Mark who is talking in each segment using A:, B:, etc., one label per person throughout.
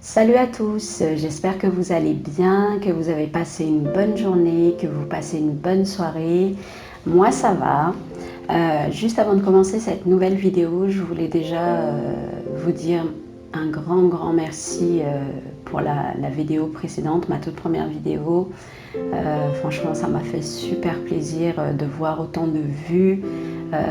A: Salut à tous, j'espère que vous allez bien, que vous avez passé une bonne journée, que vous passez une bonne soirée. Moi ça va. Juste avant de commencer cette nouvelle vidéo, je voulais déjà vous dire un grand merci pour la vidéo précédente, ma toute première vidéo. Franchement, ça m'a fait super plaisir de voir autant de vues.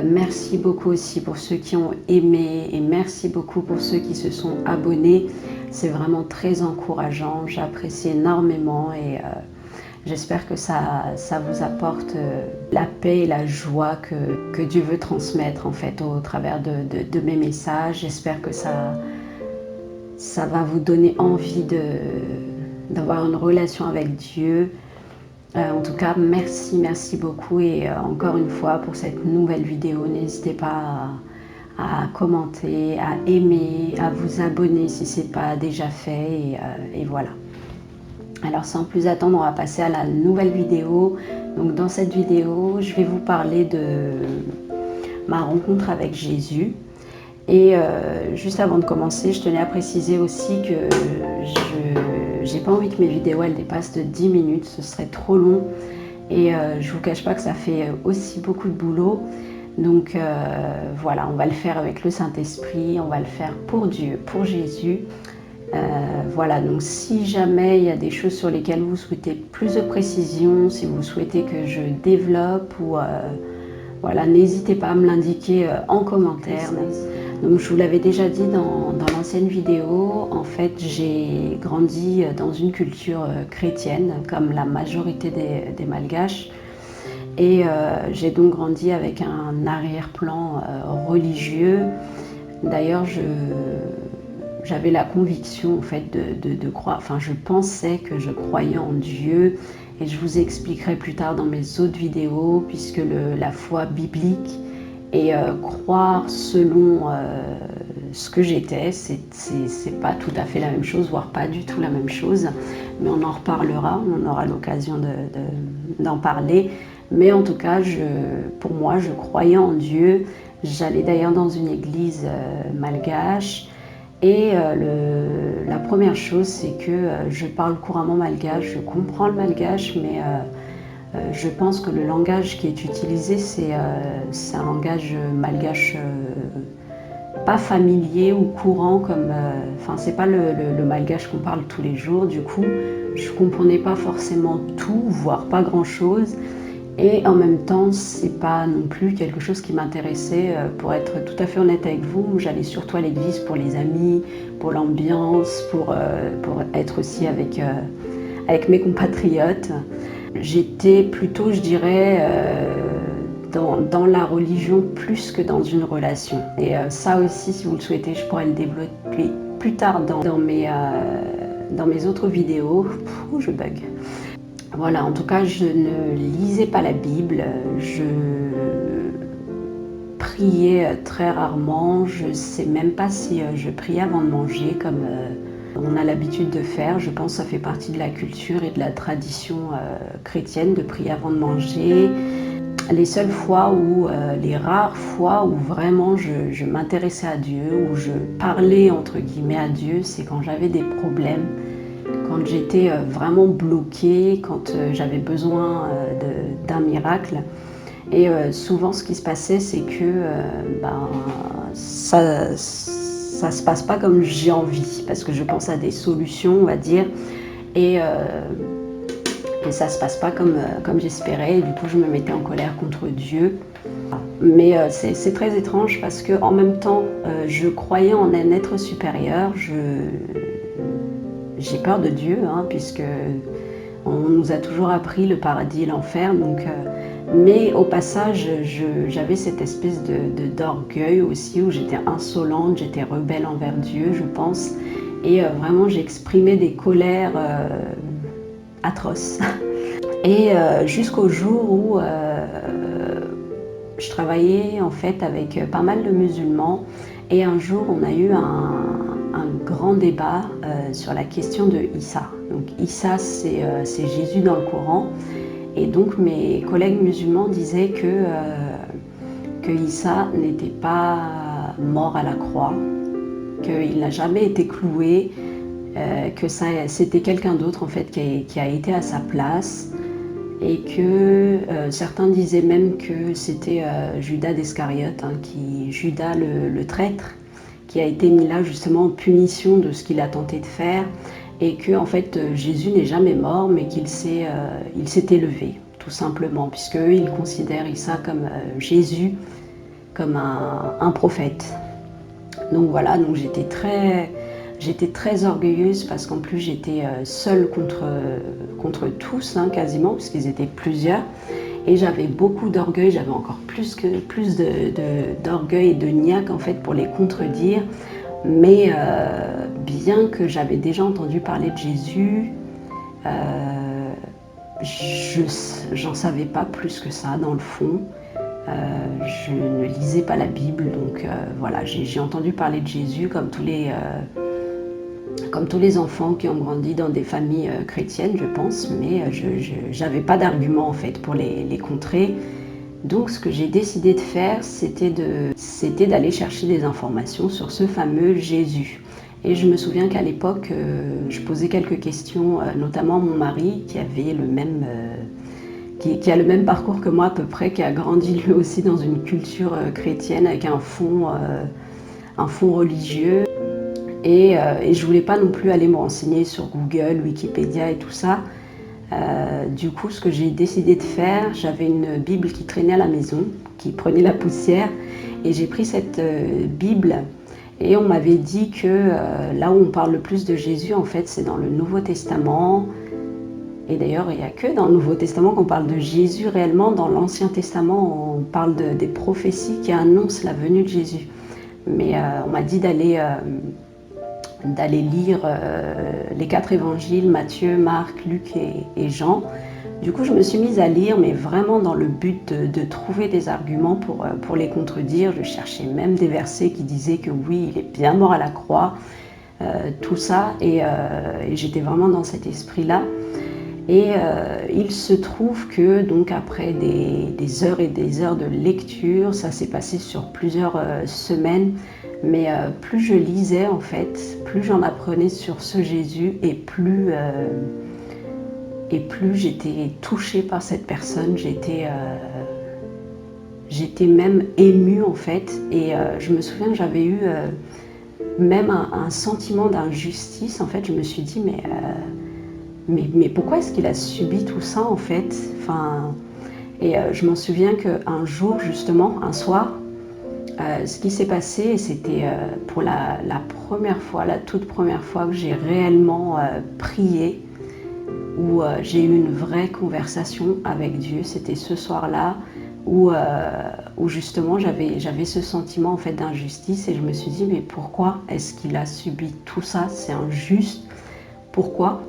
A: Merci beaucoup aussi pour ceux qui ont aimé et merci beaucoup pour ceux qui se sont abonnés. C'est vraiment très encourageant, j'apprécie énormément et j'espère que ça vous apporte la paix et la joie que Dieu veut transmettre en fait au travers de mes messages. J'espère que ça va vous donner envie d'avoir une relation avec Dieu. En tout cas, merci beaucoup et encore une fois pour cette nouvelle vidéo, n'hésitez pas à commenter, à aimer, à vous abonner si ce n'est pas déjà fait et voilà. Alors sans plus attendre, on va passer à la nouvelle vidéo. Donc dans cette vidéo, je vais vous parler de ma rencontre avec Jésus. Et juste avant de commencer, je tenais à préciser aussi que je n'ai pas envie que mes vidéos elles dépassent de 10 minutes, ce serait trop long. Et je ne vous cache pas que ça fait aussi beaucoup de boulot. Donc voilà, on va le faire avec le Saint-Esprit, on va le faire pour Dieu, pour Jésus. Voilà, donc si jamais il y a des choses sur lesquelles vous souhaitez plus de précision, si vous souhaitez que je développe ou voilà, n'hésitez pas à me l'indiquer en commentaire. Donc je vous l'avais déjà dit dans l'ancienne vidéo, en fait j'ai grandi dans une culture chrétienne comme la majorité des Malgaches. Et j'ai donc grandi avec un arrière-plan religieux. D'ailleurs, j'avais la conviction en fait de croire, enfin je pensais que je croyais en Dieu et je vous expliquerai plus tard dans mes autres vidéos puisque la foi biblique et croire selon ce que j'étais, c'est pas tout à fait la même chose, voire pas du tout la même chose, mais on en reparlera, on aura l'occasion d'en parler. Mais en tout cas, pour moi, je croyais en Dieu. J'allais d'ailleurs dans une église malgache. Et la première chose, c'est que je parle couramment malgache, je comprends le malgache, mais je pense que le langage qui est utilisé, c'est un langage malgache pas familier ou courant, comme, enfin c'est pas le malgache qu'on parle tous les jours. Du coup, je comprenais pas forcément tout, voire pas grand-chose. Et en même temps, c'est pas non plus quelque chose qui m'intéressait. Pour être tout à fait honnête avec vous, j'allais surtout à l'église pour les amis, pour l'ambiance, pour être aussi avec mes compatriotes. J'étais plutôt, je dirais, dans la religion plus que dans une relation. Et ça aussi, si vous le souhaitez, je pourrais le développer plus tard dans mes autres vidéos. Ouh, je bug. Voilà, en tout cas, je ne lisais pas la Bible, je priais très rarement, je ne sais même pas si je priais avant de manger comme on a l'habitude de faire. Je pense que ça fait partie de la culture et de la tradition chrétienne de prier avant de manger. Les seules fois les rares fois où vraiment je m'intéressais à Dieu, où je parlais entre guillemets à Dieu, c'est quand j'avais des problèmes. Quand j'étais vraiment bloquée, quand j'avais besoin d'un miracle. Et souvent ce qui se passait, c'est que ça se passe pas comme j'ai envie, parce que je pense à des solutions, on va dire, et ça se passe pas comme j'espérais, et du coup je me mettais en colère contre Dieu. Mais c'est très étrange parce que en même temps, je croyais en un être supérieur, j'ai peur de Dieu, hein, puisque on nous a toujours appris le paradis et l'enfer. Mais au passage, j'avais cette espèce d'orgueil aussi, où j'étais insolente, j'étais rebelle envers Dieu, je pense. Et vraiment, j'exprimais des colères atroces. Et jusqu'au jour où je travaillais en fait avec pas mal de musulmans. Et un jour, on a eu un grand débat sur la question de Issa. Donc Issa, c'est Jésus dans le Coran. Et donc mes collègues musulmans disaient que Issa n'était pas mort à la croix, qu'il n'a jamais été cloué. que c'était quelqu'un d'autre en fait qui a été à sa place, et que certains disaient même que c'était Judas d'Iscariote, hein, Judas le traître, qui a été mis là justement en punition de ce qu'il a tenté de faire, et que en fait Jésus n'est jamais mort, mais qu'il s'est élevé, tout simplement, puisque eux, ils considèrent ça comme Jésus, comme un prophète. Donc voilà, donc j'étais très orgueilleuse, parce qu'en plus j'étais seule contre tous, hein, quasiment, parce qu'ils étaient plusieurs. Et j'avais beaucoup d'orgueil, j'avais encore plus d'orgueil et de niaque en fait pour les contredire. Mais bien que j'avais déjà entendu parler de Jésus, j'en savais pas plus que ça dans le fond. Je ne lisais pas la Bible, donc voilà, j'ai entendu parler de Jésus comme tous les enfants qui ont grandi dans des familles chrétiennes, je pense, mais je n'avais pas d'argument en fait pour les contrer. Donc ce que j'ai décidé de faire, c'était d'aller chercher des informations sur ce fameux Jésus. Et je me souviens qu'à l'époque, je posais quelques questions, notamment à mon mari qui avait qui a le même parcours que moi à peu près, qui a grandi lui aussi dans une culture chrétienne avec un fond religieux. Et je voulais pas non plus aller me renseigner sur Google, Wikipédia et tout ça. Du coup, ce que j'ai décidé de faire, j'avais une Bible qui traînait à la maison, qui prenait la poussière, et j'ai pris cette Bible, et on m'avait dit que là où on parle le plus de Jésus, en fait, c'est dans le Nouveau Testament. Et d'ailleurs, il n'y a que dans le Nouveau Testament qu'on parle de Jésus réellement. Dans l'Ancien Testament, on parle des prophéties qui annoncent la venue de Jésus. Mais on m'a dit d'aller lire les 4 évangiles, Matthieu, Marc, Luc et Jean. Du coup, je me suis mise à lire, mais vraiment dans le but de trouver des arguments pour les contredire. Je cherchais même des versets qui disaient que oui, il est bien mort à la croix, tout ça, et j'étais vraiment dans cet esprit-là. Et il se trouve que donc après des heures et des heures de lecture, ça s'est passé sur plusieurs semaines, mais plus je lisais en fait, plus j'en apprenais sur ce Jésus, et plus j'étais touchée par cette personne. J'étais même émue en fait, et je me souviens que j'avais eu même un sentiment d'injustice. En fait, je me suis dit mais pourquoi est-ce qu'il a subi tout ça en fait, et je m'en souviens qu'un jour, justement, un soir, ce qui s'est passé, et c'était pour la première fois, la toute première fois que j'ai réellement prié, où j'ai eu une vraie conversation avec Dieu. C'était ce soir-là où justement j'avais ce sentiment en fait d'injustice, et je me suis dit mais pourquoi est-ce qu'il a subi tout ça? C'est injuste. Pourquoi?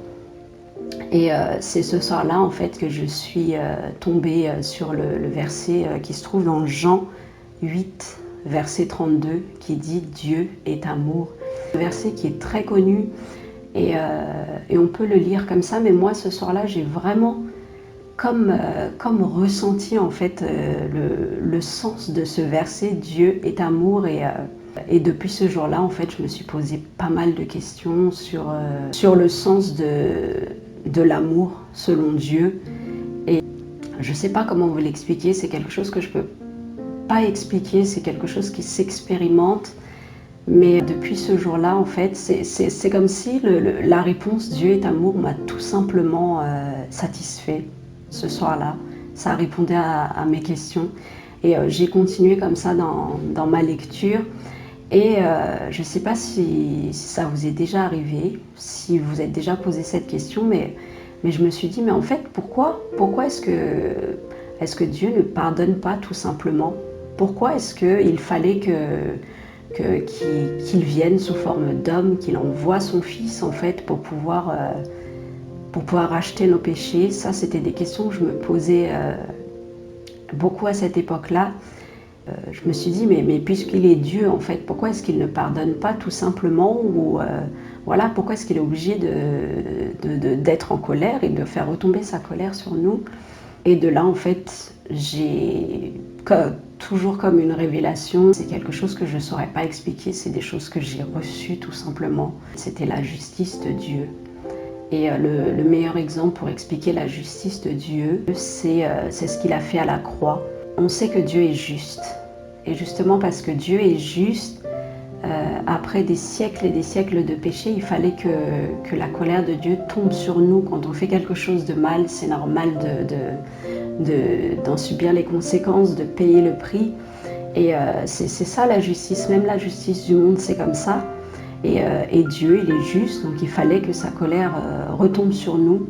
A: Et c'est ce soir-là en fait que je suis tombée sur le verset qui se trouve dans Jean 8, verset 32, qui dit « Dieu est amour ». Un verset qui est très connu, et on peut le lire comme ça, mais moi ce soir-là j'ai vraiment comme ressenti en fait le sens de ce verset « Dieu est amour », et depuis ce jour-là en fait je me suis posé pas mal de questions sur le sens de l'amour selon Dieu. Et je ne sais pas comment vous l'expliquer, c'est quelque chose que je ne peux pas expliquer, c'est quelque chose qui s'expérimente. Mais depuis ce jour-là, en fait, c'est comme si la réponse Dieu est amour m'a tout simplement satisfait ce soir-là. Ça répondait à mes questions, et j'ai continué comme ça dans ma lecture. Et je ne sais pas si ça vous est déjà arrivé, si vous êtes déjà posé cette question, mais je me suis dit, mais en fait, pourquoi est-ce que Dieu ne pardonne pas tout simplement? Pourquoi est-ce qu'il fallait qu'il vienne sous forme d'homme, qu'il envoie son fils en fait pour pouvoir racheter nos péchés? Ça, c'était des questions que je me posais beaucoup à cette époque-là. Je me suis dit, mais puisqu'il est Dieu, en fait, pourquoi est-ce qu'il ne pardonne pas tout simplement, ou voilà, pourquoi est-ce qu'il est obligé d'être en colère et de faire retomber sa colère sur nous? Et de là, en fait, toujours comme une révélation. C'est quelque chose que je ne saurais pas expliquer, c'est des choses que j'ai reçues tout simplement. C'était la justice de Dieu. Et le meilleur exemple pour expliquer la justice de Dieu, c'est ce qu'il a fait à la croix. On sait que Dieu est juste. Et justement parce que Dieu est juste, après des siècles et des siècles de péché, il fallait que la colère de Dieu tombe sur nous. Quand on fait quelque chose de mal, c'est normal d'en subir les conséquences, de payer le prix. Et c'est ça la justice, même la justice du monde, c'est comme ça. Et Dieu, il est juste, donc il fallait que sa colère retombe sur nous.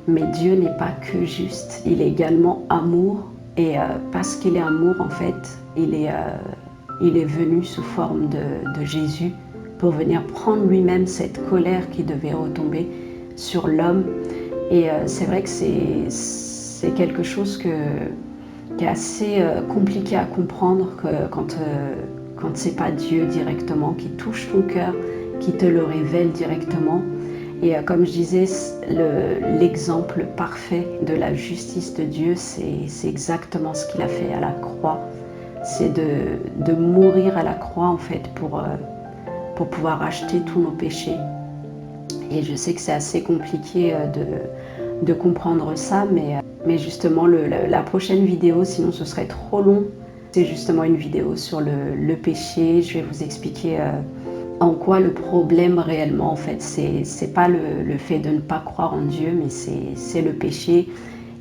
A: Mais Dieu n'est pas que juste, il est également amour. Et parce qu'il est amour, en fait, il est venu sous forme de Jésus pour venir prendre lui-même cette colère qui devait retomber sur l'homme. Et c'est vrai que c'est quelque chose qui est assez compliqué à comprendre quand c'est pas Dieu directement qui touche ton cœur, qui te le révèle directement. Et comme je disais, l'exemple parfait de la justice de Dieu, c'est exactement ce qu'il a fait à la croix. C'est de mourir à la croix en fait pour pouvoir racheter tous nos péchés. Et je sais que c'est assez compliqué de comprendre ça, mais justement la prochaine vidéo, sinon ce serait trop long, c'est justement une vidéo sur le péché. Je vais vous expliquer en quoi le problème réellement en fait, c'est pas le fait de ne pas croire en Dieu, mais c'est le péché.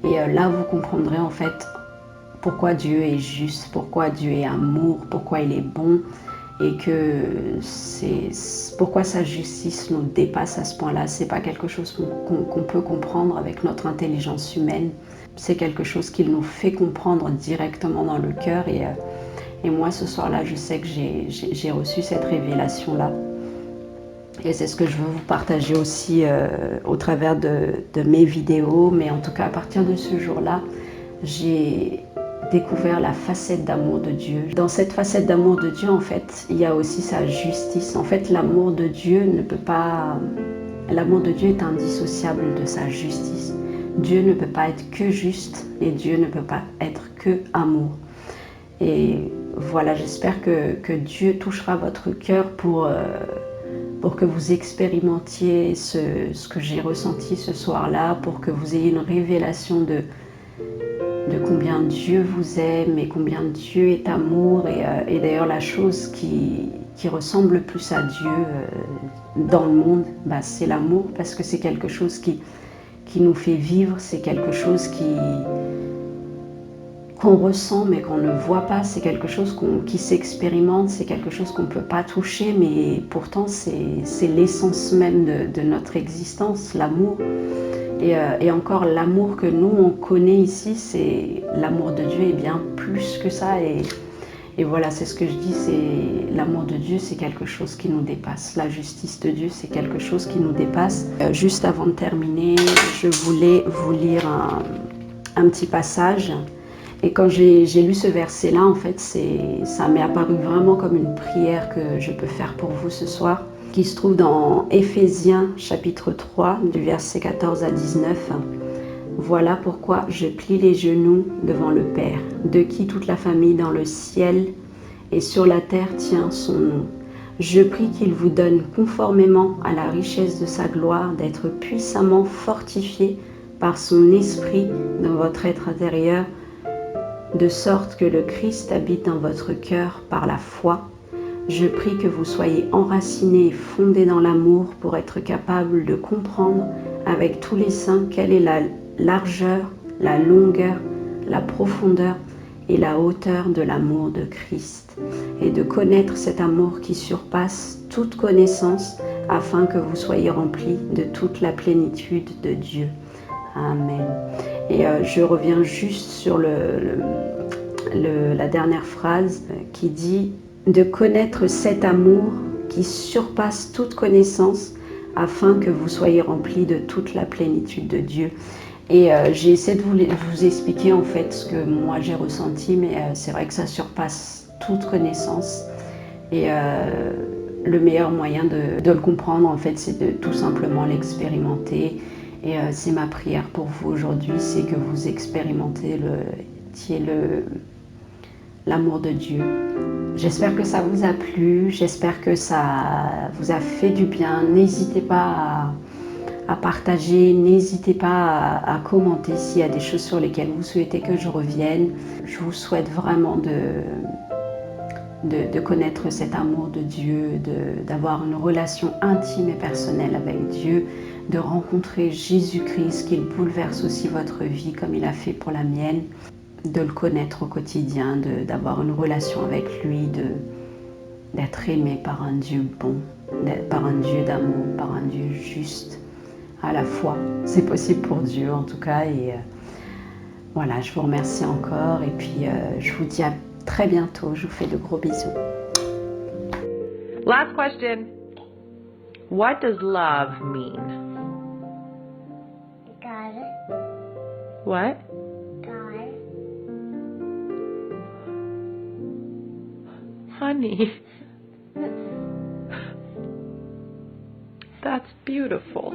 A: Et là vous comprendrez en fait pourquoi Dieu est juste, pourquoi Dieu est amour, pourquoi il est bon, et que pourquoi sa justice nous dépasse à ce point-là. C'est pas quelque chose qu'on peut comprendre avec notre intelligence humaine, c'est quelque chose qu'il nous fait comprendre directement dans le cœur. Et moi ce soir-là, je sais que j'ai reçu cette révélation-là. Et c'est ce que je veux vous partager aussi au travers de mes vidéos. Mais en tout cas, à partir de ce jour-là, j'ai découvert la facette d'amour de Dieu. Dans cette facette d'amour de Dieu, en fait, il y a aussi sa justice. En fait, l'amour de Dieu l'amour de Dieu est indissociable de sa justice. Dieu ne peut pas être que juste et Dieu ne peut pas être que amour. Et voilà, j'espère que Dieu touchera votre cœur pour que vous expérimentiez ce que j'ai ressenti ce soir-là, pour que vous ayez une révélation de combien Dieu vous aime et combien Dieu est amour. Et d'ailleurs, la chose qui ressemble le plus à Dieu dans le monde, c'est l'amour, parce que c'est quelque chose qui nous fait vivre, c'est quelque chose qu'on ressent mais qu'on ne voit pas, c'est quelque chose qui s'expérimente, c'est quelque chose qu'on ne peut pas toucher, mais pourtant c'est l'essence même de notre existence, l'amour. Et encore, l'amour que nous on connaît ici, c'est l'amour de Dieu est bien plus que ça. Et voilà, c'est ce que je dis, c'est l'amour de Dieu, c'est quelque chose qui nous dépasse. La justice de Dieu, c'est quelque chose qui nous dépasse. Juste avant de terminer, je voulais vous lire un petit passage. Et quand j'ai lu ce verset-là, en fait, ça m'est apparu vraiment comme une prière que je peux faire pour vous ce soir, qui se trouve dans Éphésiens chapitre 3, du verset 14 à 19. Voilà pourquoi je plie les genoux devant le Père, de qui toute la famille dans le ciel et sur la terre tient son nom. Je prie qu'il vous donne, conformément à la richesse de sa gloire, d'être puissamment fortifié par son esprit dans votre être intérieur, de sorte que le Christ habite dans votre cœur par la foi. Je prie que vous soyez enracinés et fondés dans l'amour pour être capables de comprendre avec tous les saints quelle est la largeur, la longueur, la profondeur et la hauteur de l'amour de Christ, et de connaître cet amour qui surpasse toute connaissance, afin que vous soyez remplis de toute la plénitude de Dieu. Amen. Et je reviens juste sur la dernière phrase qui dit « de connaître cet amour qui surpasse toute connaissance, afin que vous soyez remplis de toute la plénitude de Dieu ». Et j'ai essayé de vous expliquer en fait ce que moi j'ai ressenti, mais c'est vrai que ça surpasse toute connaissance. Et le meilleur moyen de le comprendre en fait, c'est de tout simplement l'expérimenter. Et c'est ma prière pour vous aujourd'hui, c'est que vous expérimentez l'amour de Dieu. J'espère que ça vous a plu, j'espère que ça vous a fait du bien. N'hésitez pas à partager, n'hésitez pas à commenter s'il y a des choses sur lesquelles vous souhaitez que je revienne. Je vous souhaite vraiment de connaître cet amour de Dieu, d'avoir une relation intime et personnelle avec Dieu, de rencontrer Jésus-Christ, qu'il bouleverse aussi votre vie comme il a fait pour la mienne, de le connaître au quotidien, d'avoir une relation avec lui, d'être aimé par un Dieu bon, par un Dieu d'amour, par un Dieu juste à la fois. C'est possible pour Dieu en tout cas. Et voilà, je vous remercie encore et puis je vous dis à très bientôt. Je vous fais de gros bisous.
B: Last question. What does love mean?
C: God.
B: What?
C: God.
B: Honey. That's beautiful.